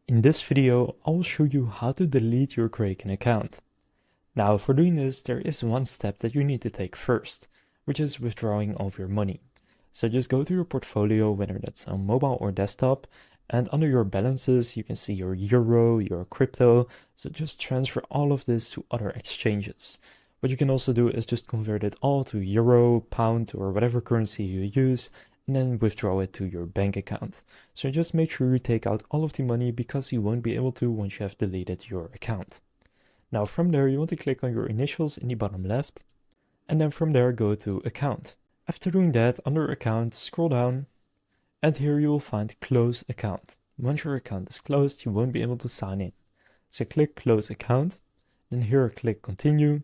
In this video, I will show you how to delete your Kraken account. Now, for doing this, there is one step that you need to take first, which is withdrawing all of your money. So just go to your portfolio, whether that's on mobile or desktop, and under your balances, you can see your euro, your crypto. So just transfer all of this to other exchanges. What you can also do is just convert it all to euro, pound, or whatever currency you use, and then withdraw it to your bank account. So just make sure you take out all of the money because you won't be able to once you have deleted your account. Now from there you want to click on your initials in the bottom left, and then from there go to account. After doing that, under account, scroll down, and here you will find close account. Once your account is closed, you won't be able to sign in. So click close account, then here click continue,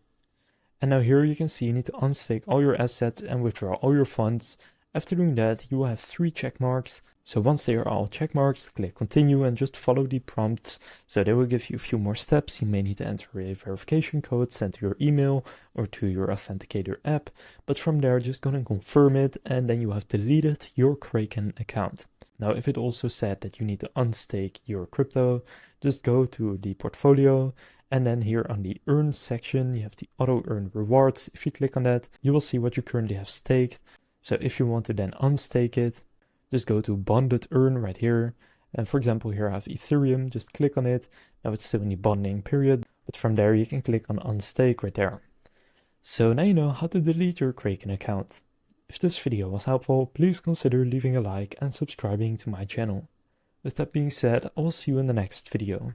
and now here you can see you need to unstake all your assets and withdraw all your funds. After doing that, you will have 3 check marks. So once they are all check marks, click continue and just follow the prompts. So they will give you a few more steps. You may need to enter a verification code sent to your email or to your authenticator app. But from there, just go and confirm it, and then you have deleted your Kraken account. Now, if it also said that you need to unstake your crypto, just go to the portfolio, and then here on the earn section, you have the auto earn rewards. If you click on that, you will see what you currently have staked. So if you want to then unstake it, just go to bonded earn right here. And for example, here I have Ethereum, just click on it. Now it's still in the bonding period, but from there you can click on unstake right there. So now you know how to delete your Kraken account. If this video was helpful, please consider leaving a like and subscribing to my channel. With that being said, I will see you in the next video.